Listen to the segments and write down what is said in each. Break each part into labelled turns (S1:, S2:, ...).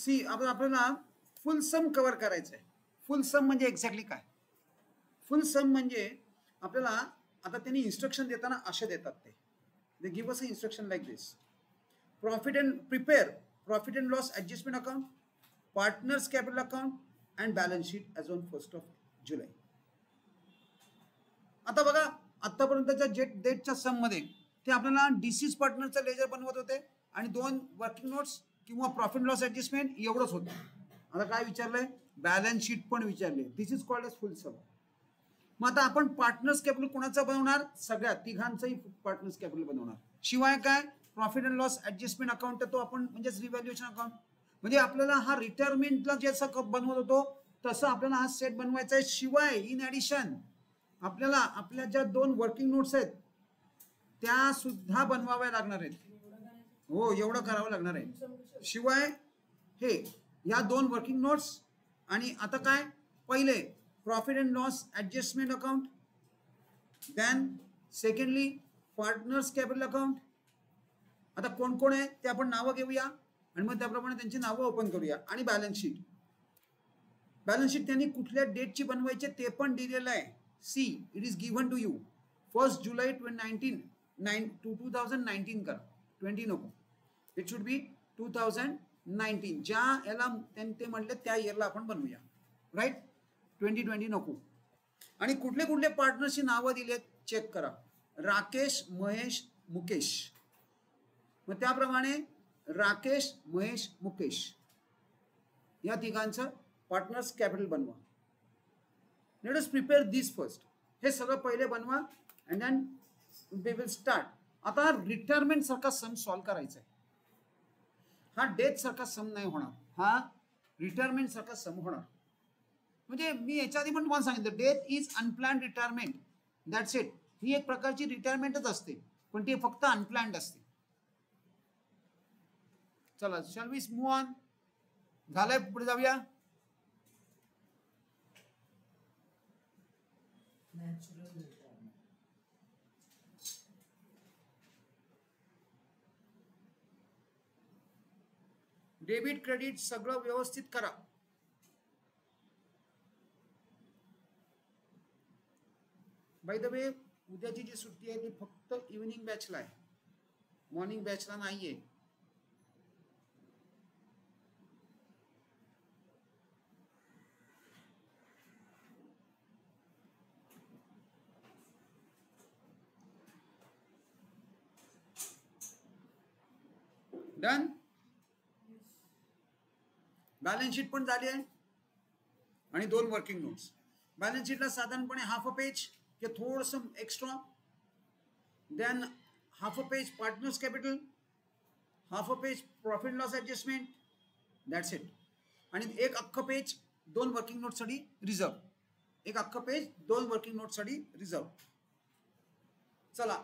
S1: C आपल्याला फुल सम cover करायचं आहे. फुल सम म्हणजे एक्झॅक्टली काय? फुल सम म्हणजे आपल्याला आता त्यांनी इन्स्ट्रक्शन देताना असे देतात ते give us instruction like this. Profit and loss adjustment account, partners capital account and balance sheet as on 1 जुलै. आता बघा आतापर्यंतच्या डेटच्या सम मध्ये ते आपल्याला डिसीज पार्टनरचं लेजर बनवत होते आणि 2 वर्किंग नोट्स किंवा प्रॉफिट लॉस ॲडजस्टमेंट एवढंच होतं. आता काय विचारलंय? बॅलन्स शीट पण विचारले. दिस इज कॉल्ड एज फुल सम. मग आता आपण पार्टनर्स कॅपिटल कोणाचं बनवणार? सगळ्या तिघांचंही पार्टनर्स कॅपिटल बनवणार. शिवाय काय? Profit and loss adjustment account तो आपण म्हणजेच रिव्हॅल्युएशन अकाउंट. म्हणजे आपल्याला हा रिटायरमेंटला जसं बनवत होतो तसं आपल्याला हा सेट बनवायचा आहे. शिवाय इन ॲडिशन आपल्याला आपल्या ज्या 2 वर्किंग नोट्स आहेत त्या सुद्धा बनवाव्या लागणार आहेत. हो, एवढं करावं लागणार आहे. शिवाय हे या 2 वर्किंग नोट्स आणि आता काय? पहिले profit and loss adjustment account, then secondly partners capital account. आता कोण कोण आहे ते आपण नावं घेऊया आणि मग त्याप्रमाणे त्यांची नावं ओपन करूया. आणि बॅलन्स शीट त्यांनी कुठल्या डेटची बनवायचे ते पण दिलेलं आहे. See it is given to you 1 जुलै 2019 करा. 20 नको, इट शुड बी 2019. ज्या याला ते म्हटले त्या इयरला आपण बनवूया. राईट? 2020 नको. आणि कुठले कुठले पार्टनरची नावं दिलेत चेक करा. राकेश, महेश, मुकेश. मग त्याप्रमाणे राकेश, महेश, मुकेश या तिघांचं पार्टनर्स कॅपिटल बनवा. Let us prepare this first. हे सगळं पहिले बनवा and then we will start. आता रिटायरमेंट सारखा सम सॉल्व करायचा आहे. हा डेथ सारखा सम नाही होणार, हा रिटायरमेंट सारखा सम होणार. म्हणजे मी याच्या आधी पण तुम्हाला सांगितलं death is unplanned retirement. That's it. ही एक प्रकारची रिटायरमेंटच असते पण ती फक्त अनप्लॅन्ड असते. चला शॅल वी मूव्ह ऑन. झालंय, पुढे जाऊया. डेबिट क्रेडिट सगळं व्यवस्थित करा. बाय द वे उद्याची जी सुट्टी आहे ती फक्त इव्हनिंग बॅचला आहे, मॉर्निंग बॅचला नाहीये. डन. बॅलन्स शीट पण झाली आहे आणि 2 वर्किंग नोट्स. बॅलन्स शीटला साधारणपणे हाफ अ पेज किंवा थोडंसं extra, than half a page partners capital, half a page profit loss adjustment. That's it. आणि एक अख्खं पेज 2 वर्किंग नोटसाठी रिझर्व. एक अख्खं पेज 2 वर्किंग नोटसाठी रिझर्व. चला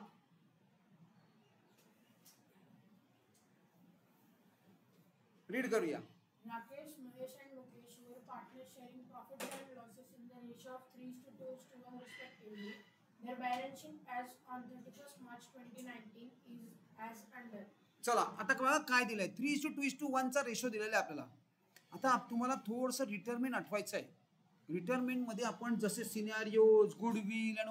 S1: रीड करूया.
S2: Rakesh, Mahesh and Mukesh were partners sharing profits and losses in the ratio of 3:2:1 respectively. Their balance sheet as on 31st March 2019 is as under.
S1: चला आता बघा काय दिलंय. 3:2:1 चा रेशो दिलेला आहे आपल्याला. आता तुम्हाला थोडंसं रिटायरमेंट आठवायचं आहे. रिटायरमेंट मध्ये आपण जसे scenarios, goodwill and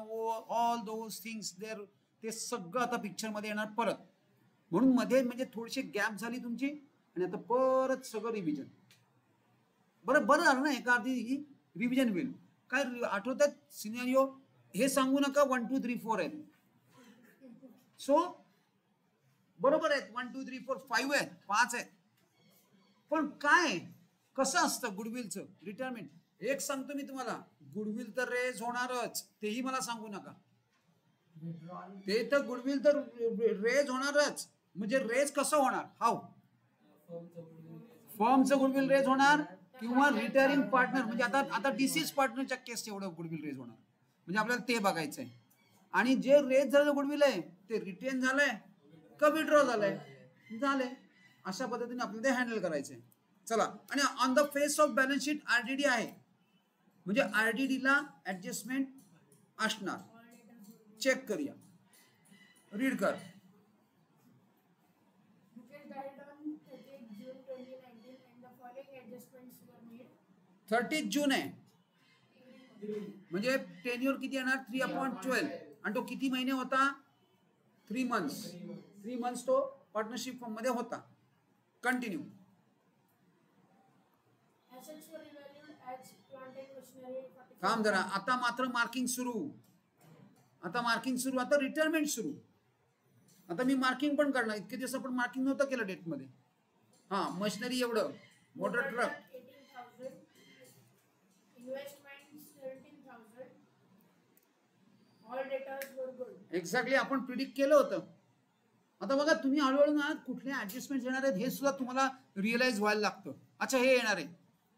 S1: all those things there ते सगळं आता पिक्चर मध्ये येणार परत. म्हणून मध्ये म्हणजे थोडीशी गॅप झाली तुमची आणि आता परत सगळं रिव्हिजन. बरं झालं ना, एका अर्धी रिव्हिजन होईल. काय आठवतात सिनॅरिओ? हे सांगू नका 1 2 3 4 आहेत. सो बरोबर आहेत 1 2 3 4 5 आहेत, 5 आहेत. पण काय कसं असतं गुडविलचं रिटायरमेंट? एक सांगतो मी तुम्हाला, गुडविल तर रेज होणारच, तेही मला सांगू नका. ते तर गुडविल तर रेज होणारच. म्हणजे रेज कसं होणार? हाऊ? फर्मचं गुडविल रेज होणार किंवा रिटायरिंग पार्टनर म्हणजे आता डिसीज पार्टनरच्या केस एवढं गुडविल रेज होणार. म्हणजे आपल्याला ते बघायचं आहे. आणि जे रेज झालं गुडविल आहे ते रिटेन झालंय का विड्रॉ झालंय? झालंय. अशा पद्धतीने आपल्याला ते हँडल करायचंय. चला, आणि on the face of balance sheet RDD आहे म्हणजे आरडीडी ला ऍडजस्टमेंट असणार. चेक करूया. रीड कर.
S2: Mukesh died on 30th June 2019 and the following adjustments were made?
S1: 30 जून आहे, म्हणजे टेन्युअर किती येणार 3/12 आणि तो किती महिने होता 3 मंथ्स तो पार्टनरशिप फर्म मध्ये होता. Continue.
S2: Assets were revalued as plant and machinery.
S1: थांब जरा, आता मात्र मार्किंग सुरू, आता रिटायरमेंट सुरू. आता मी मार्किंग पण करणार, इतके दिवस आपण मार्किंग नव्हतं केलं डेट मध्ये. हा, मशिनरी एवढं, motor truck
S2: 18,000. Investments 17,000. All debtors were good.
S1: Exactly आपण प्रिडिक्ट केलं होतं. आता बघा तुम्ही हळूहळू ना कुठले ऍडजस्टमेंट येणार आहेत हे सुद्धा तुम्हाला रिअलाइज व्हायला लागतं. अच्छा हे येणार आहे,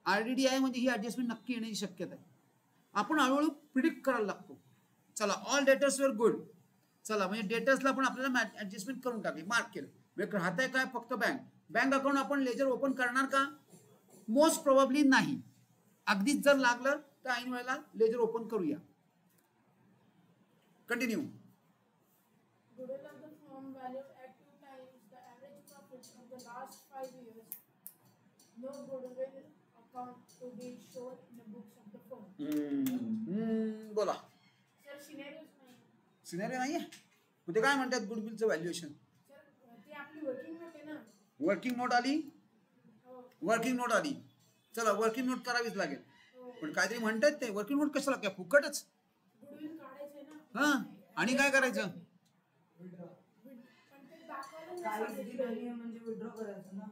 S1: आरडीडी आहे म्हणजे ही ऍडजस्टमेंट नक्की येण्याची शक्यता आहे. आपण हळूहळू प्रिडिक्ट करायला लागतो. चला, ऑल डेटर्स वर गुड. चला, म्हणजे डेटर्सला पण आपल्याला ऍडजस्टमेंट करून टाकली, मार्क केलं. म्हणजे राहतंय काय फक्त बँक अकाउंट आपण लेजर ओपन करणार का? मोस्ट प्रोबेबली नाही. अगदीच जर लागलं तर ऐन वेळेला लेजर ओपन करूया. Continue.
S2: Goodwill of the firm valued at 2 times the average profits of the last 5 years. No goodwill account to be shown in the books of the firm.
S1: बोला.
S2: Sir, scenarios नाही.
S1: Scenario नाहीये, मग ते काय म्हणतात गुडविलचं valuation?
S2: Sir, ती आपली working note आहे ना.
S1: वर्किंग नोट आली,
S2: हो.
S1: वर्किंग नोट आली. चला, वर्किंग नोट करावीच लागेल.
S2: हो.
S1: पण काहीतरी म्हणतात ते वर्किंग नोट कशाला, काय फुकटच?
S2: गुडविल काढायचंय ना.
S1: हा, आणि काय करायचं?
S2: पण ते दाखवायला
S3: काहीच
S2: नाही
S3: दिलं नाही म्हणजे विड्रॉ करायचं ना.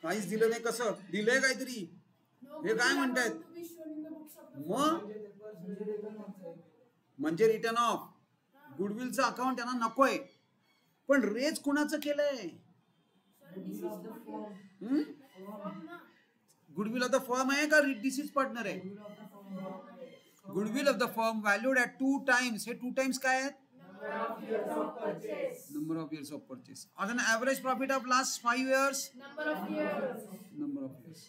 S1: काहीच दिलं नाही, कसं दिलंय काहीतरी?
S2: No
S1: हे काय
S2: goodwill
S1: म्हणतायत?
S2: account to be shown in the books of the firm.
S1: मग
S3: म्हणजे रिटर्न होतंय.
S1: म्हणजे रिटर्न ऑफ गुडविलचं अकाउंट त्यांना नकोय. पण रेज कुणाचं केलंय?
S2: Sir, this
S3: Goodwill of
S2: is
S3: the
S2: not
S3: firm.
S2: firm ना.
S1: गुडविल ऑफ द फर्म आहे का डिसीज पार्टनर आहे?
S3: Goodwill of the firm.
S1: Goodwill of the firm valued at 2 times. हे 2 टाइम्स काय आहेत?
S2: Number of years of purchase.
S1: Number of years of purchase. अजून average profit of last 5 years.
S2: Number of years.
S1: Number of years.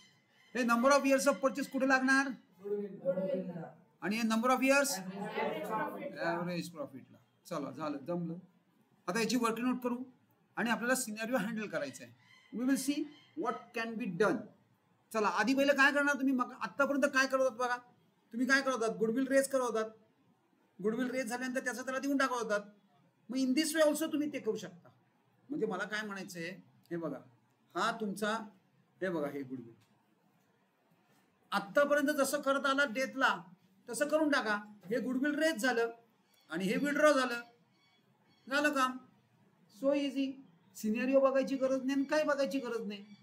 S1: हे number of years of purchase कुठे लागणार?
S2: Goodwill.
S1: आणि हे number of years
S2: Average profit.
S1: Average प्रॉफिटला. चला, झालं, जमलं. आता याची वर्किंग नोट करू आणि आपल्याला सिनेरिओ हँडल करायचा आहे. We will see what can be done. चला, आधी पहिलं काय करणार तुम्ही? मग आतापर्यंत काय करत होतात बघा. तुम्ही काय करत होतात? गुडविल रेज करत होतात. गुडविल रेज झाल्यानंतर त्याचा त्याला देऊन टाकत होतात. मग इन दिस वे ऑल्सो तुम्ही ते करू शकता. म्हणजे मला काय म्हणायचंय, हे बघा, हा तुमचा, हे बघा, हे गुडविल आतापर्यंत जसं करत आला डेथला तसं करून टाका. हे गुडविल रेज झालं आणि हे विड्रॉ झालं काम. So easy. सिनेरिओ बघायची गरज नाही, काय बघायची गरज नाही.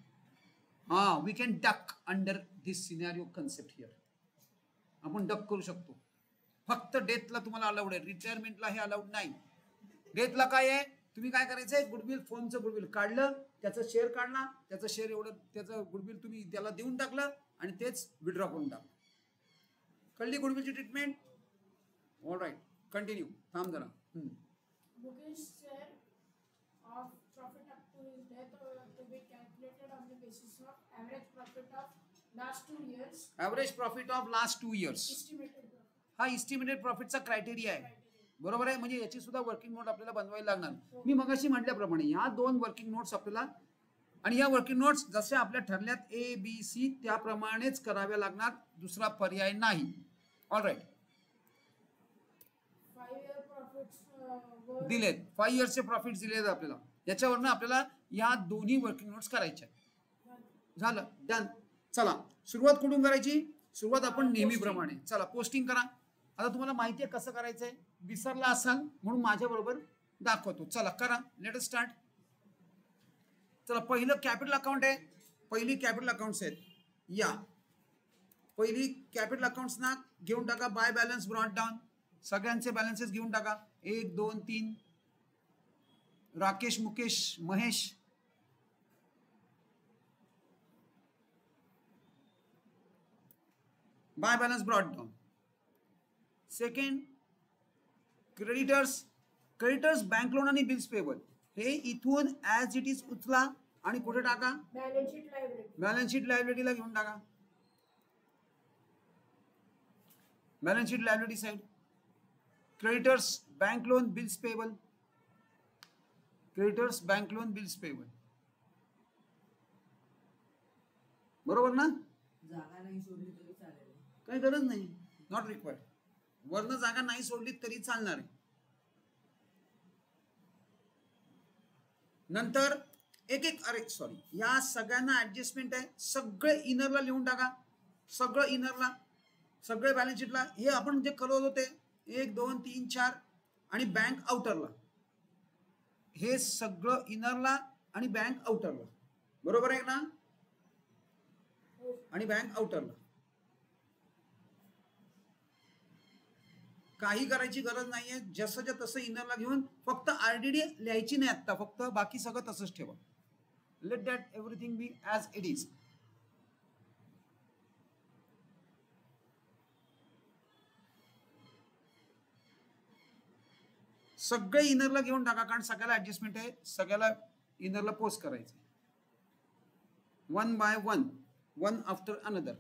S1: हा, we can duck under this scenario concept here. आपण डक करू शकतो. फक्त डेथला तुम्हाला अलाउड आहे, रिटायरमेंटला हे अलाउड नाही. डेथला काय आहे, तुम्ही काय करायचंय, गुडविल फर्मचं गुडविल काढलं, त्याचा शेअर काढला, त्याचं शेअर एवढं, त्याचं गुडविल तुम्ही त्याला देऊन टाकलं आणि तेच विड्रॉ करून टाकलं. कळली गुडविलची ट्रीटमेंट? All right, continue. थांब जरा.
S2: Mukesh share of profit up to his death to be calculated on the basis of average profit of last 2 years.
S1: Average profit of last 2 years.
S2: Estimated profit.
S1: हा estimated प्रॉफिटचा criteria आहे. बरोबर आहे. म्हणजे याची सुद्धा working note आपल्याला बनवायला लागणार. मी मगाशी म्हटल्याप्रमाणे या 2 वर्किंग नोट्स आपल्याला, आणि या वर्किंग नोट्स जसे आपल्या ठरल्यात ABC त्याप्रमाणेच कराव्या लागणार, दुसरा पर्याय नाही. All right.
S2: 5-year profits were
S1: दिलेत, 5 इयर्सचे प्रॉफिट दिलेत आपल्याला. याच्यावरनं आपल्याला या दोन्ही वर्किंग नोट्स करायच्या. झालं, डन. चला, सुरुवात कुठून करायची? सुरुवात आपण नेहमीप्रमाणे. चला, पोस्टिंग करा. आता तुम्हाला माहिती आहे कसं करायचंय, विसरला असाल म्हणून माझ्या बरोबर दाखवतो. चला करा, लेट अस स्टार्ट. चला, पहिलं कॅपिटल अकाउंट आहे. पहिली कॅपिटल अकाउंट्स आहेत. या पहिली कॅपिटल अकाउंट्स ना घेऊन टाका. By balance brought down. सगळ्यांचे बॅलन्सेस घेऊन टाका. 1 2 3. Rakesh, Mukesh, Mahesh. By balance brought down. Second, creditors bank loan आणि बिल्स पेबल. हे इथून ॲज इट इज उचला आणि कुठे टाका?
S2: balance sheet liability.
S1: Balance sheet लायबिलिटीला घेऊन टाका. Balance sheet liability side. Creditors bank loan bills payable. Creditors bank loan bills payable. बरोबर ना?
S3: जागा नाही सोडली तरी चालेल.
S1: काही गरज नाही, नॉट रिक्वायर्ड. वरनं जागा नाही सोडली तरी चालणार आहे. नंतर एक एक, अरे सॉरी, या सगळ्यांना ऍडजस्टमेंट आहे. सगळे इनरला लिहून टाका, सगळं इनरला, सगळे बॅलन्स शीटला. हे आपण जे करत होते 1 2 3 4 आणि बँक आउटरला, हे सगळं इनरला आणि बँक आउटरला, बरोबर आहे ना? आणि बँक आउटरला काही करायची गरज नाहीये. जसंच्या तसं इनरला घेऊन फक्त आरडीडी लिहायची नाही आता, फक्त बाकी सगळं तसंच ठेवा. Let that everything be as it is. सगळे इनरला घेऊन टाका, कारण सगळ्याला ऍडजस्टमेंट आहे, सगळ्याला इनरला पोस्ट करायचं. 1 by 1, one after another.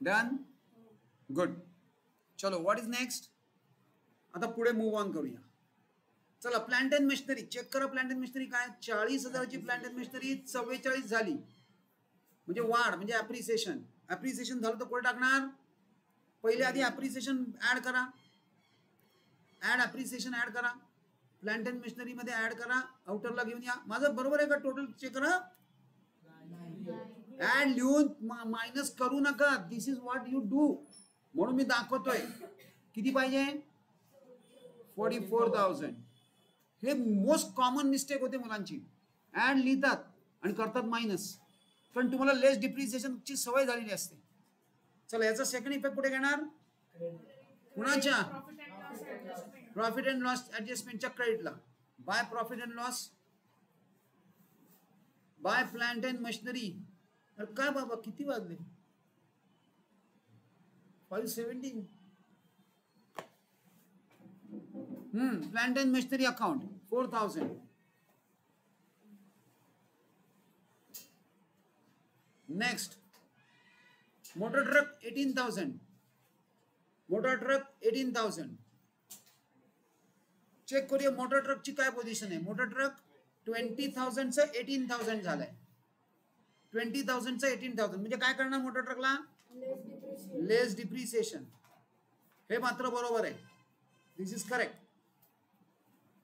S1: Done? Good. चलो, what is next? आता पुढे मूव ऑन करूया. चला, प्लांट अँड मशिनरी चेक करा. प्लांट अँड मशिनरी काय, 40,000ची प्लांट अँड मशिनरी 44 झाली, म्हणजे वाढ, म्हणजे ऍप्रिसिएशन. ऍप्रिसिएशन झालं तर कुठे टाकणार? पहिले आधी ऍप्रिसिएशन ऍड करा, ऍड ऍप्रिसिएशन ऍड करा, प्लांट अँड मशिनरी मध्ये ऍड करा, आउटरला घेऊन या. माझं बरोबर आहे का? टोटल चेक करा. ऍड लिहून मायनस करू नका. दिस इज व्हॉट यू डू, म्हणून मी दाखवतोय. किती पाहिजे? 44,000. हे मोस्ट कॉमन मिस्टेक होते मुलांची. ऍड लिहितात आणि करतात मायनस, कारण तुम्हाला लेस डिप्रिसिएशनची सवय झालेली असते. चला, याचा सेकंड इफेक्ट कुठे घेणार? कुणाच्या? प्रॉफिट अँड लॉस ऍडजस्टमेंटच्या क्रेडिटला. By profit and loss, by plant and machinery. अरे काय बाबा, किती वाजले? 5:17. Plant and machinery account 4,000. Next, motor truck 18,000. Motor truck 18,000. Check करूया मोटर ट्रकची काय पोझिशन आहे. मोटर ट्रक 20,000चं 18,000 झालंय. 20,000चं 18,000 म्हणजे काय करणार मोटर ट्रकला? लेस डिप्रिसिएशन. हे मात्र बरोबर आहे. दिस इज करेक्ट.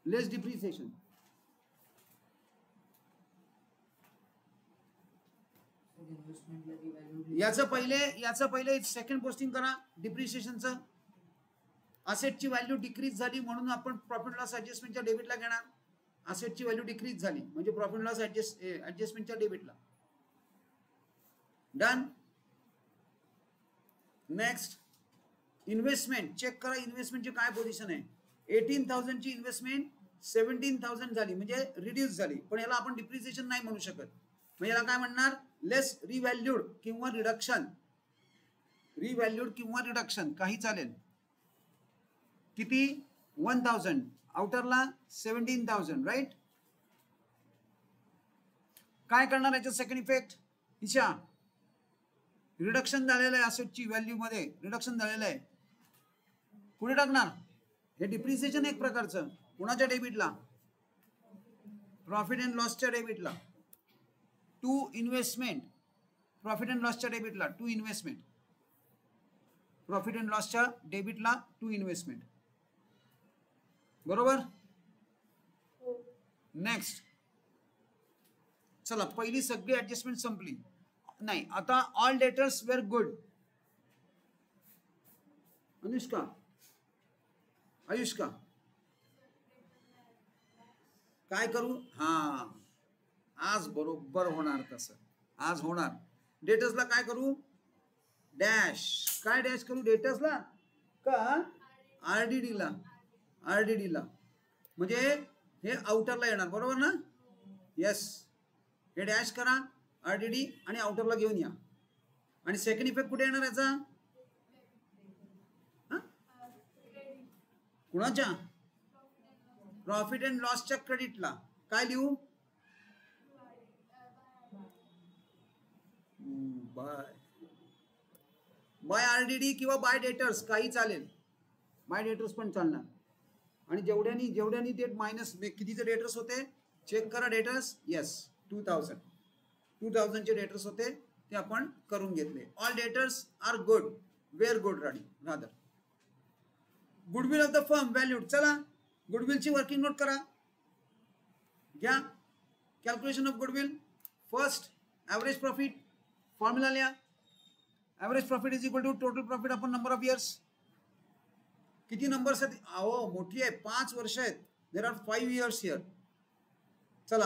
S1: Less depreciation. याचं पहिले सेकंड पोस्टिंग करा डिप्रिसिएशनचं. असेटची व्हॅल्यू डिक्रीज झाली म्हणून आपण प्रॉफिट लॉस ऍडजस्टमेंटच्या डेबिटला घेणार. असेटची व्हॅल्यू डिक्रीज झाली म्हणजे प्रॉफिट लॉस ऍडजस्टमेंटच्या डेबिटला. डन. नेक्स्ट, इन्व्हेस्टमेंट चेक करा. इन्व्हेस्टमेंटची काय पोझिशन आहे? 18,000ची इन्व्हेस्टमेंट 17,000 झाली म्हणजे रिड्यूस झाली, पण याला आपण डिप्रिसिएशन नाही म्हणू शकत. म्हणजे याला काय म्हणणार? लेस रिव्हॅल्यूड किंवा रिडक्शन. रिव्हॅल्यूड किंवा रिडक्शन काही चालेल. किती? 1,000. आउटरला 17,000. राईट. काय करणार याचा सेकंड इफेक्ट? हिच्या रिडक्शन झालेलं आहे. असेटची व्हॅल्यू मध्ये रिडक्शन झालेलं आहे. कुठे टाकणार? हे डिप्रिसिएशन एक प्रकारचं. कुणाच्या डेबिटला? प्रॉफिट अँड लॉसच्या डेबिटला. To investment. प्रॉफिट अँड लॉसच्या डेबिटला टू इन्व्हेस्टमेंट. प्रॉफिट अँड लॉसच्या डेबिटला टू इन्व्हेस्टमेंट. बरोबर. नेक्स्ट, चला पहिली सगळी ऍडजस्टमेंट संपली. नाही, आता ऑल डेटर्स वेर गुड. अनुष्का, आयुष्का, काय करू? हा, आज बरोबर होणार तसं. आज होणार. डेटर्सला काय करू? डॅश. काय डॅश करू डेटर्सला का आरडीडीला? आरडीडीला म्हणजे हे आउटरला येणार. बरोबर ना? येस. हे डॅश करा आरडीडी आणि आउटरला घेऊन या. आणि सेकंड इफेक्ट कुठे येणार याचा? कुणाच्या? प्रॉफिट अँड लॉसच्या क्रेडिटला. काय लिहू? बाय आरडीडी किंवा बाय डेटर्स काही चालेल. बाय डेटर्स पण चालणार. आणि जेवढ्यानी ते मायनस कितीचे डेटर्स होते चेक करा. डेटर्स येस 2000 चे डेटर्स होते ते आपण करून घेतले. All debtors are good, were good rather. Goodwill of the firm valued. चला गुडविलची वर्किंग नोट करा. घ्या calculation of goodwill. First average profit formula लिहा. Average profit is equal to total profit upon number of years. किती numbers आहेत? अहो मोठी आहे, 5 वर्ष आहेत. There are 5 years here. चला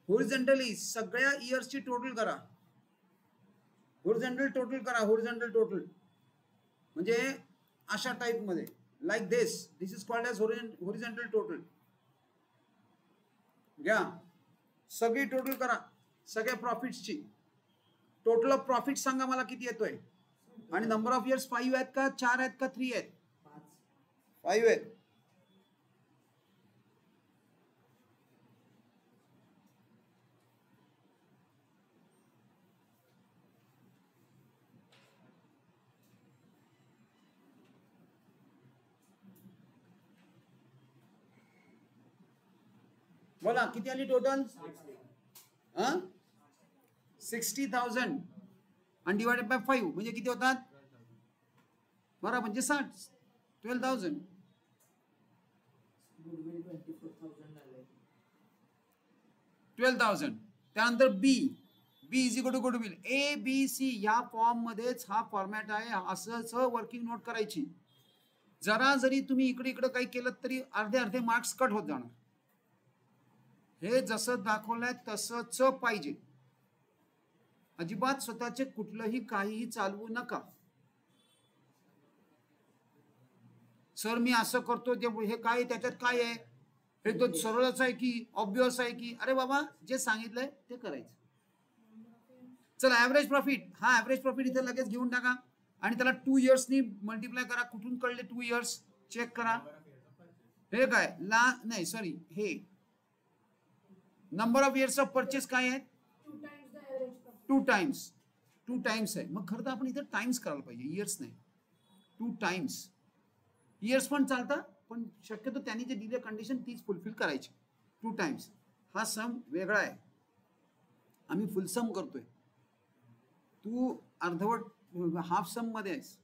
S1: हॉरिझॉन्टली सगळ्या इयर्सची टोटल करा. हॉरिझॉन्टल टोटल करा. हॉरिझॉन्टल टोटल म्हणजे अशा टाइप मध्ये like this is called as horizontal total. घ्या सगळी टोटल करा सगळ्या प्रॉफिट्सची. टोटल ऑफ प्रॉफिट सांगा मला किती येतोय. आणि नंबर ऑफ इयर्स 5 आहेत का 4 आहेत का 3 आहेत? 5 आहेत. बोला किती आली टोटल? 60,000 आणि डिवायडेड बाय 5 म्हणजे किती होतात? बरं म्हणजे 60. 12,000.
S3: गुडविल 24,000 आले.
S1: 12,000. त्यानंतर B is equal to goodwill. A B C या फॉर्म मध्येच हा फॉर्मॅट आहे. असंच वर्किंग नोट करायची. जरा जरी तुम्ही इकडे काही केलं तरी अर्धे मार्क्स कट होत जाणार. हे जसं दाखवलंय तसंच पाहिजे. अजिबात स्वतःचे कुठलंही काहीही चालवू नका. सर मी असं करतो ते हे काय त्याच्यात काय आहे? हे तो सरळच आहे की ऑब्वियस आहे की? अरे बाबा जे सांगितलंय ते करायचं. चला ॲव्हरेज प्रॉफिट. हा ॲव्हरेज प्रॉफिट इथे लगेच घेऊन टाका आणि त्याला 2 इयर्सनी मल्टिप्लाय करा. कुठून कळले 2 इयर्स? चेक करा. हे काय नाही सॉरी हे number of years of purchase काय आहेत? 2 टाइम्स आहे. मग खरं तर आपण इथे टाइम्स करायला पाहिजे, इयर्स नाही. 2 टाइम्स. इयर्स पण चालतं पण शक्यतो त्यांनी जे दिले कंडिशन तीच फुलफिल करायची. 2 टाइम्स. हा सम वेगळा आहे. आम्ही फुल सम करतोय. तू अर्धवट हाफ सम मध्ये आहेस.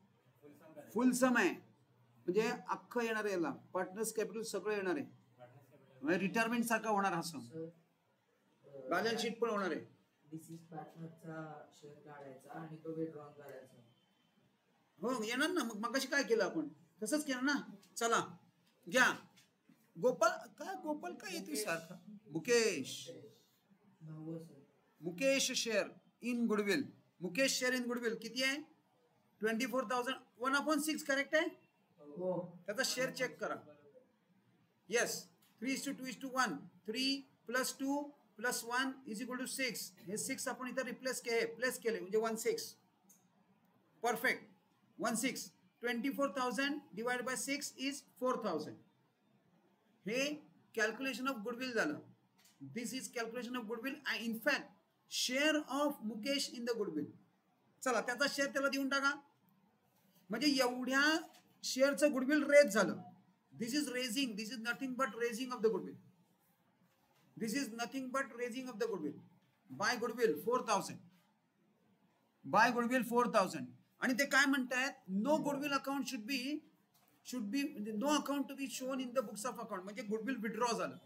S1: फुल सम आहे म्हणजे अख्खं येणार आहे. याला पार्टनर्स कॅपिटल सगळं येणार आहे. रिटायरमेंट सारखा होणार हा सम. बॅलन्स शीट पण होणार आहे.
S3: डिसीज पार्टनरचा शेअर काढायचा आणि तो विड्रॉ करायचा.
S1: हो येणार ना. मग कशी काय केलं आपण? तसंच केलं ना. चला घ्या. गोपाल काय येते सारखा? Mukesh share in goodwill. Mukesh share in goodwill किती आहे? 24,000. 1/6 करेक्ट आहे. त्याचा शेअर चेक करा. येस 3:2:1. 3 + 2 + 1 = 6. हे 6 आपण इथं प्लेस केले म्हणजे 16. परफेक्ट. 16. 24,000 divide by 6 is 4,000. हे कॅल्क्युलेशन ऑफ गुडविल झालं. This is calculation of goodwill. In fact share of Mukesh in the goodwill. चला त्याचा शेअर त्याला देऊन टाका. म्हणजे एवढ्या शेअरचं गुडविल रेज झालं. This is raising. This is nothing but raising of the goodwill. This is nothing but raising of the goodwill. By goodwill 4,000. By goodwill 4,000. आणि ते काय म्हणतायत? No goodwill account should be no account to be shown in the books of account. म्हणजे goodwill withdraw झालं.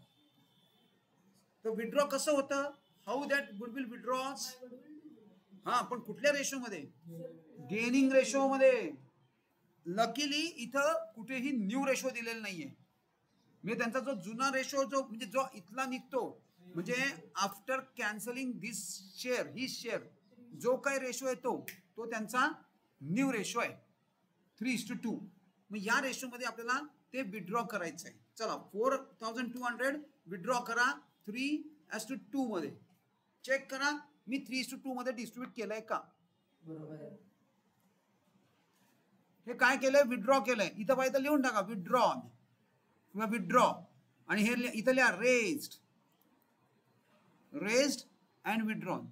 S1: तर withdraw कसं होतं? How that goodwill withdraws? हा पण कुठल्या रेशो मध्ये? गेनिंग रेशो मध्ये. लकीली इथं कुठेही न्यू रेशो दिलेला नाहीये. म्हणजे त्यांचा जो जुना रेशो म्हणजे जो इथला निघतो म्हणजे आफ्टर कॅन्सलिंग दिस शेअर ही शेअर जो काही रेशो येतो तो त्यांचा न्यू रेशो आहे 3:2. मग या रेशो मध्ये आपल्याला ते विड्रॉ करायचं आहे. चला 4,200 विड्रॉ करा 3:2 मध्ये. चेक करा मी 3:2 मध्ये डिस्ट्रीब्यूट केलंय का?
S3: बरोबर आहे.
S1: हे काय केलंय? विड्रॉ केलंय. इथं पाहिजे लिहून टाका विड्रॉन किंवा विड्रॉ. आणि हे इथं लिहा रेज्ड अँड विड्रॉन.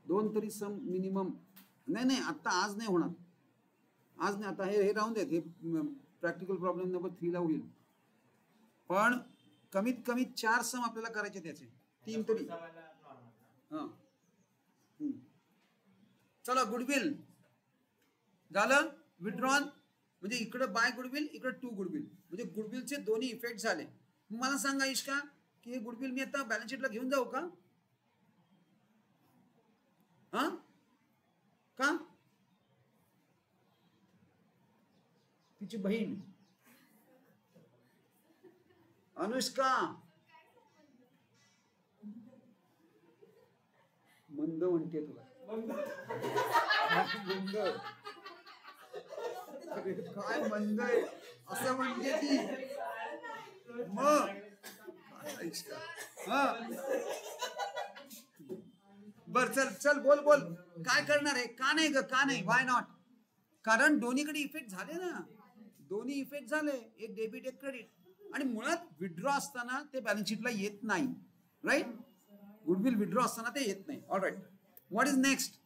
S1: 2 तरी सम मिनिमम. नाही आता आज नाही होणार. आज नाही, आता हे राहून देत, हे प्रॅक्टिकल प्रॉब्लेम नंबर 3 ला होईल. पण कमीत कमी 4 सम आपल्याला करायचे त्याचे, 3 तरी. हा चला, गुडविल झालं, विड्रॉन म्हणजे इकडे बाय गुडविल, इकडे टू गुडविल, म्हणजे गुडविलचे दोन्ही इफेक्ट झाले. मला सांगा इश्का की हे गुडविल मी आता बॅलन्स शीटला घेऊन जाऊ का? हा का? तिची बहीण अनुष्का मंद म्हणते तुला. मंद काय मंद आहे असं म्हणते ती. मग हा बर, चल चल बोल बोल, काय करणार आहे? का नाही ग, का नाही, वाय नॉट? कारण दोन्हीकडे इफेक्ट झाले ना, दोन्ही इफेक्ट झाले, एक डेबिट एक क्रेडिट. आणि मुळात विड्रॉ असताना ते बॅलन्स शीटला येत नाही, राईट? गुडविल विड्रॉ असताना ते येत नाही. All right, what is next?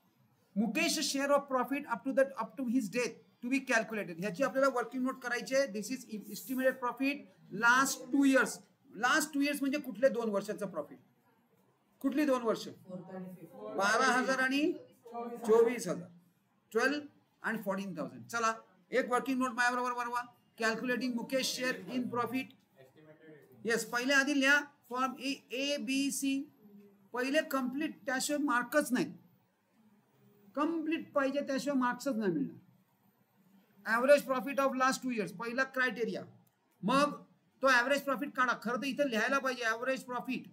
S1: Mukesh share of profit up to his death to be calculated. ह्याची आपल्याला वर्किंग नोट करायचे. This is estimated profit last 2 years. Last 2 years म्हणजे कुठले 2 वर्षाचं प्रॉफिट? कुठली 2 वर्ष? 12,000 आणि 24,000, 12 and 14,000. चला, एक वर्किंग नोट माझ्या बरोबर बनवा. Calculating Mukesh share in profit. Yes, पहिले आधी लिहा फॉर्म ए बी सी. पहिले कम्प्लीट, त्याशिवाय मार्कच नाहीत. कम्प्लीट पाहिजे, त्याशिवाय मार्क्सच नाही मिळणार. Average profit of last 2 years पहिला क्रायटेरिया. मग तो ॲव्हरेज प्रॉफिट काढा. खरं तर इथे लिहायला पाहिजे average profit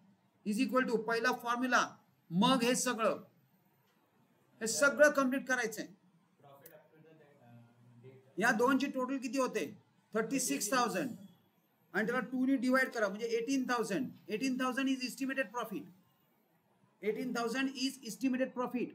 S1: is equal to पहिला फॉर्म्युला, मग हे सगळं कम्प्लीट करायचंय. या दोनची टोटल किती होते? 36,000 आणि त्याला 2 ने डिवाइड करा म्हणजे 18,000. 18,000 is estimated profit. 18,000 is estimated profit.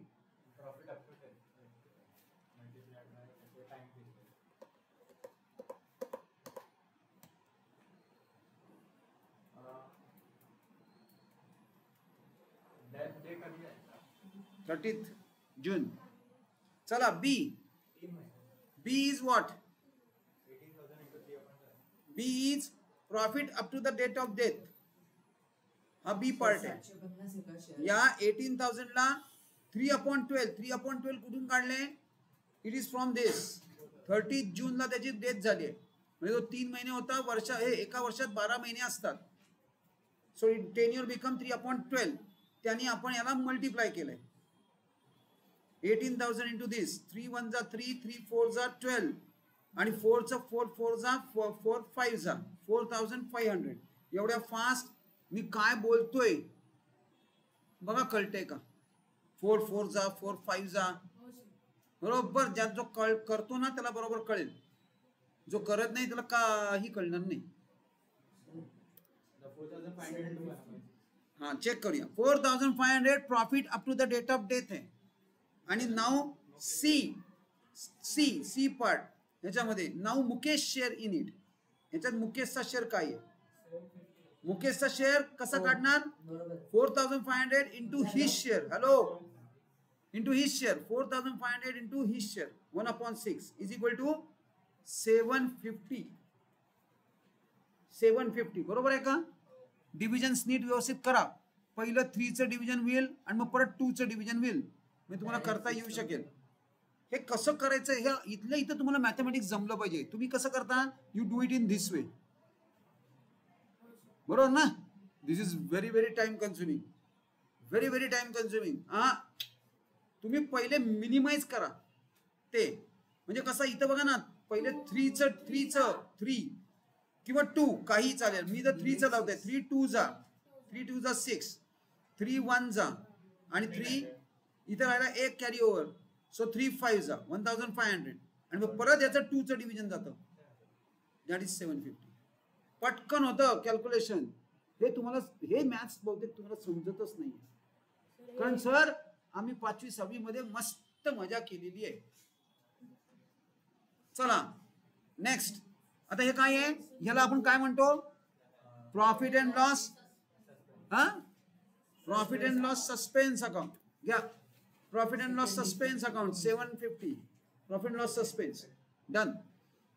S1: June. चला, बी. B is what? B is profit up to the date of death. हा बी पार्ट आहे. या 18,000 ला 3/12. 3/12 कुठून काढले? इट इज फ्रॉम दिस. 30 जून ला त्याची डेथ झाली आहे. म्हणजे तो 3 महिने होता. एका वर्षात 12 महिने असतात. So tenure become 3/12. त्यांनी आपण याला मल्टिप्लाय केलंय. 18,000 into this. 3 1 जा 3, 3 4 जा 12 आणि 4 चा 4 4 जा 4 5 जा 4,500. एवढ्या फास्ट मी काय बोलतोय बघा, कळतंय का? 4 4 जा 4 5 जा बरोबर. ज्यात जो करतो ना त्याला बरोबर कळेल, जो करत नाही त्याला काही कळणार नाही. हा, चेक करूया. 4,500 profit up to the date of death आहे. आणि नाव सी पार्ट ह्याच्यामध्ये नाव मुकेश शेअर इन इट. ह्याच्यात मुकेशचा शेअर काय आहे? मुकेशचा शेअर कसा काढणार? 4,500 into his share. Hello, into his share. 4,500 into his share 1/6 is equal to 750. 750 बरोबर आहे का? डिव्हिजन नीट व्यवस्थित करा. पहिलं 3 चं डिव्हिजन होईल आणि मग परत 2 चं डिव्हिजन होईल. मी तुम्हाला करता येऊ शकेल. हे कसं करायचं हे इथल्या इथं तुम्हाला मॅथमॅटिक्स जमलं पाहिजे. तुम्ही कसं करता? You do it in this way. बरोबर ना? This is very very time consuming. Very very time consuming. हा, तुम्ही पहिले मिनिमाइज करा ते. म्हणजे कसं इथं बघा ना, पहिले 3 किंवा 2 काही चालेल. मी जर 3 चं लावतोय, 3 2 जा 6, 3 1 जा आणि 3 इथं राहिला एक कॅरी ओव्हर. सो 3 5 जा 1,500 आणि मग परत याचं 2 चं डिव्हिजन जातं. That is 750. पटकन होतं कॅल्क्युलेशन. हे तुम्हाला हे मॅथ्स बहुतेक तुम्हाला समजतच नाही. कारण सर आम्ही 5वी 6वी मध्ये मस्त मजा केलेली आहे. चला नेक्स्ट. आता हे काय आहे? ह्याला आपण काय म्हणतो? Profit and loss. हा, profit and loss suspense account घ्या. Profit and loss suspense account 750. Profit and loss suspense done.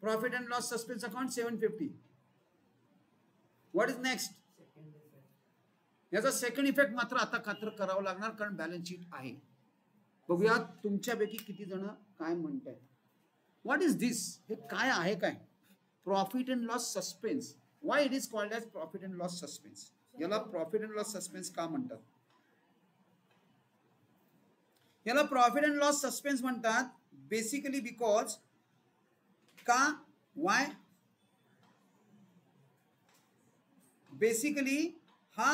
S1: Profit and loss suspense account 750. What is next?
S3: Second effect.
S1: याचा सेकंड इफेक्ट मात्र आता खात्र करावं लागणार, कारण बॅलन्स शीट आहे. बघूया तुमच्यापैकी किती जण काय म्हणतायत. What is this? हे काय आहे? काय profit and loss suspense? Why it is called as profit and loss suspense? याला प्रॉफिट अँड लॉस सस्पेन्स का म्हणतात? याला प्रॉफिट अँड लॉस सस्पेन्स म्हणतात बेसिकली बिकॉज का? वाय? बेसिकली हा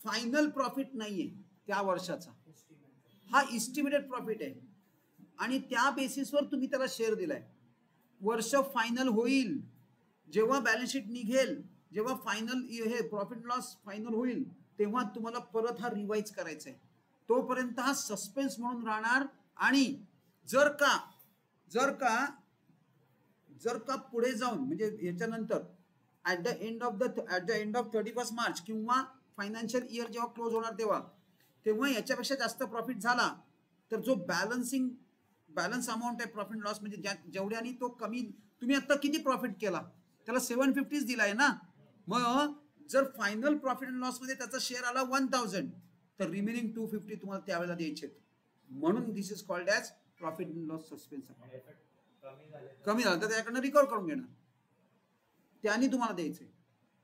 S1: फायनल प्रॉफिट नाहीये त्या वर्षाचा, हा इस्टिमेटेड प्रॉफिट आहे आणि त्या बेसिसवर तुम्ही त्याला शेअर दिलाय. वर्ष फायनल होईल जेव्हा बॅलन्स शीट निघेल, जेव्हा फायनल हे प्रॉफिट लॉस फायनल होईल, तेव्हा तुम्हाला परत हा रिवाइज करायचा आहे. तोपर्यंत हा सस्पेन्स म्हणून राहणार. आणि जर का पुढे जाऊन म्हणजे याच्यानंतर at the end of 31 March किंवा फायनान्शियल इयर जेव्हा क्लोज होणार तेव्हा याच्यापेक्षा जास्त प्रॉफिट झाला तर जो बॅलन्स अमाऊंट आहे प्रॉफिट लॉस म्हणजे जेवढ्यानी तो कमी, तुम्ही आता किती प्रॉफिट केला त्याला 750 दिलाय ना. मग जर फायनल प्रॉफिट अँड लॉस मध्ये त्याचा शेअर आला 1000 तर रिमेनिंग 250 तुम्हाला त्यावेळेला द्यायचे. म्हणून this is called as profit and loss suspense account. कमी झालं तर त्याकडनं रिकव्हर करून घेणार, त्यांनी तुम्हाला द्यायचे,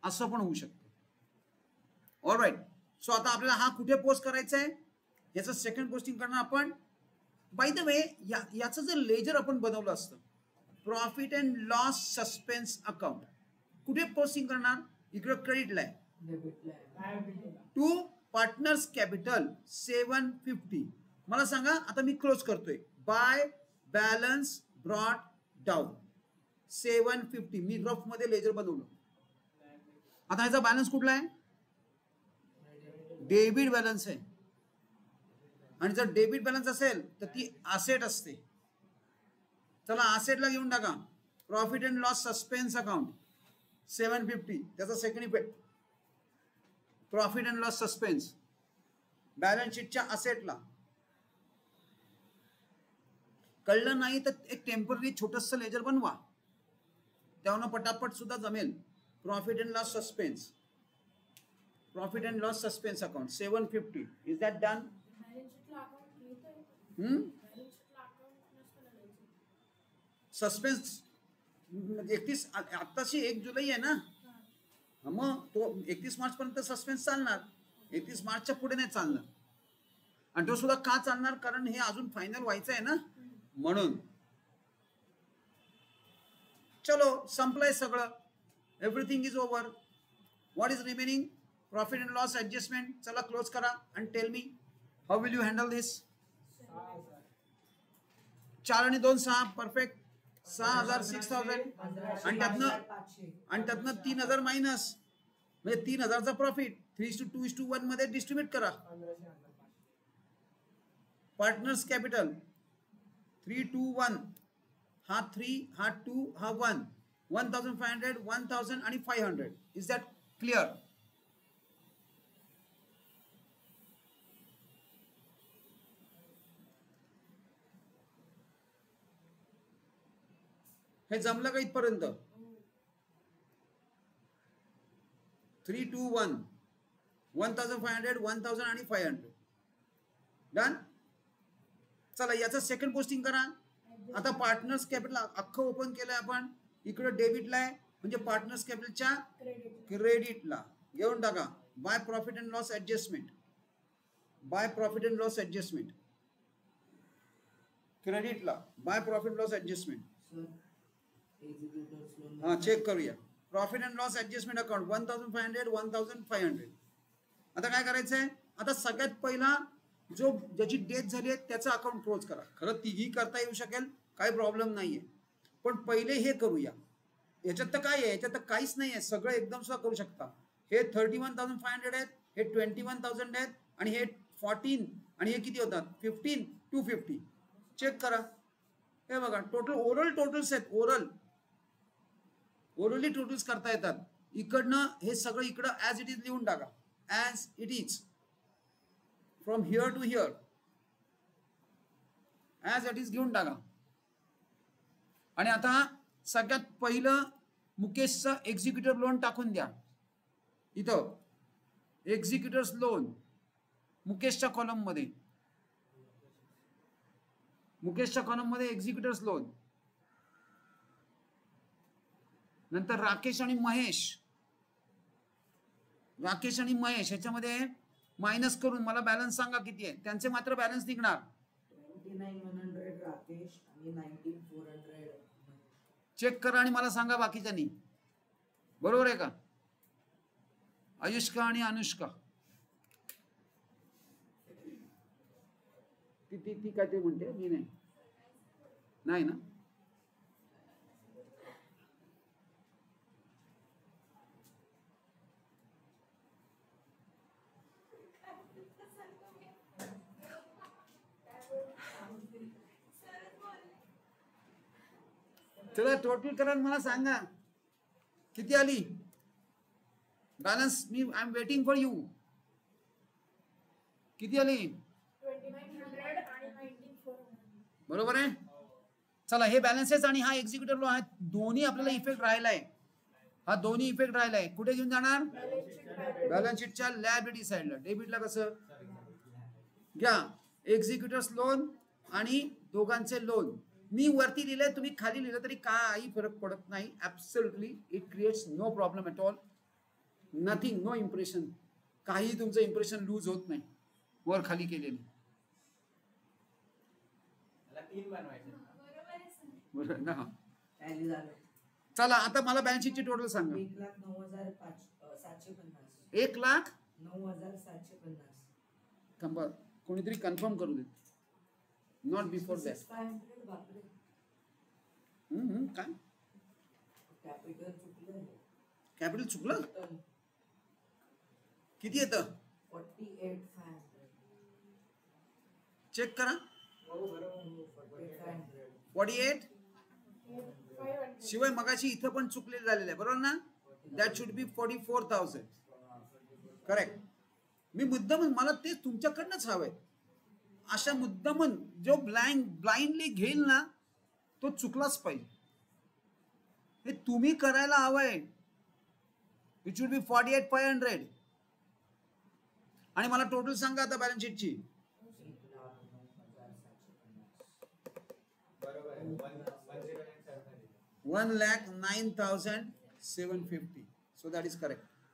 S1: असं पण होऊ शकतं. ऑलराईट. सो आता आपल्याला हा कुठे पोस्ट करायचा आहे याचं सेकंड पोस्टिंग करणार आपण. बाय द वे याचं जर लेजर आपण बनवलं असतं profit and loss suspense account, कुठे पोस्टिंग करणार? इकडे क्रेडिटला आहे टू पार्टनर्स कॅपिटल 750. मला सांगा आता मी क्लोज करतोय. By balance brought down 750. मी रफ मध्ये लेजर बनवलं. आता ह्याचा बॅलन्स कुठला आहे? डेबिट बॅलन्स आहे. आणि जर डेबिट बॅलन्स असेल तर ती असेट असते. चला असेटला घेऊन टाका. Profit and loss suspense account 750. त्याचा second effect profit and loss suspense balance शीटच्या असेटला. कळलं नाही तर एक टेम्पररी छोटस लेजर बनवा, त्यावरनं पटापट सुद्धा जमेल. Profit and loss suspense, profit and loss suspense account 750. Is that done? Suspense 31 आताशी 1 जुलै आहे ना, मग तो 31 मार्च पर्यंत सस्पेन्स चालणार. 31 मार्चच्या पुढे नाही चालणार. आणि तो सुद्धा का चालणार? कारण हे अजून फायनल व्हायचं आहे ना, म्हणून. चलो संपलंय सगळं. Everything is over. What is remaining? Profit and loss adjustment. चला क्लोज करा आणि tell me how will you handle this. 4 आणि 2 6. परफेक्ट. 6000 6000 आणि त्यातनं 3000 मायनस म्हणजे 3000चा प्रॉफिट 3:2:1 मध्ये डिस्ट्रीब्यूट करा. Partners capital 3 2 1. हा 3 हा 2 हा 1. 1500 1000 आणि 500. Is that clear? हे जमलं का इथपर्यंत? 3 2 1. 1500 1000 आणि 500. डन. चला याचं सेकंड पोस्टिंग करा. आता पार्टनर्स कॅपिटल अख्खं ओपन केलंय आपण. इकडे डेबिटला आहे म्हणजे पार्टनर्स कॅपिटलच्या क्रेडिटला घेऊन टाका. By profit and loss adjustment. By profit and loss adjustment क्रेडिटला. By profit loss adjustment. हा चेक करूया. Profit and loss adjustment account 1500 1500. आता काय करायचंय? आता सगळ्यात पहिला जो ज्याची डेथ झाली आहे त्याचं अकाउंट क्लोज करा. खरं तिघी करता येऊ शकेल, काही प्रॉब्लेम नाहीये, पण पहिले हे करूया. याच्यात तर काय आहे? याच्यात तर काहीच नाही आहे. सगळं एकदम सुद्धा करू शकता. हे 31,500 आहेत, हे 21,000 आहेत आणि हे 14 आणि हे किती होतात? 15 250. चेक करा. हे बघा टोटल ओरल टोटल्स आहेत. ओरली टोटल्स करता येतात. इकडनं हे सगळं इकडं ॲज इट इज लिहून टाका. As it is from here to here as it is घेऊन टाका. आणि आता सगळ्यात पहिलं मुकेशचं एक्झिक्युटिव्ह लोन टाकून द्या इथं. एक्झिक्युटिव्ह लोन मुकेशच्या कॉलम मध्ये, मुकेशच्या कॉलम मध्ये एक्झिक्युटिव्ह लोन. नंतर राकेश आणि महेश, राकेश आणि महेश ह्याच्यामध्ये मायनस करून मला बॅलन्स सांगा किती आहे. त्यांचे मात्र बॅलन्स निघणार
S3: 29,100 राकेश आणि 19,400.
S1: चेक करा आणि मला सांगा बाकीच्यांनी. बरोबर आहे का? आयुष्का आणि अनुष्का ती ती ती काय ते म्हणते, मी नाही नाही ना. चला टोटल करा मला सांगा किती आली balance. Me I am waiting for you. किती आली?
S2: 2900 आणि 19,400.
S1: बरोबर आहे. चला हे बॅलन्सेस आणि हा एक्झिक्युटिव्ह लोन आहे, दोन्ही आपल्याला इफेक्ट राहिलाय. हा दोन्ही इफेक्ट राहिलाय. कुठे घेऊन जाणार? बॅलन्स शीटच्या लायबिलिटी साइडला. डेबिटला कसं घ्या? एक्झिक्युटिव्ह लोन आणि दोघांचे लोन. मी वरती लिहिलंय, तुम्ही खाली लिहिलं तरी काही फरक पडत नाही. Absolutely it creates no problem at all. Nothing, no impression. काही तुमचं इम्प्रेशन लूज होत नाही वर खाली केलेली. बरोबर ना.
S3: टॅली झालं.
S1: चला आता मला बॅलन्स शीटची टोटल सांगा.
S3: 1,09,750.
S1: 1,09,750.
S3: 9,750.
S1: थांबा कोणीतरी कन्फर्म करू दे. Not before that.
S3: 6,500. बापरे.
S1: काय
S3: कॅपिटल चुकलं.
S1: कॅपिटल चुकलं? किती येतं?
S3: 48,500.
S1: चेक करा.
S3: 48,500.
S1: 48.
S2: 500.
S1: शिवाय मगाशी इथं पण चुकलेलं झालेलं आहे बरोबर ना. That should be 44,000. करेक्ट. मी मुद्दाम मला ते तुमच्याकडनंच हवंय. अशा मुद्दामन जो ब्लाइंडली घेईल ना तो चुकलाच पाहिजे. हे तुम्ही करायला हवंय. It should be 48,500. आणि मला टोटल सांगा आता balance शीटची. 1,09,750. So that is correct.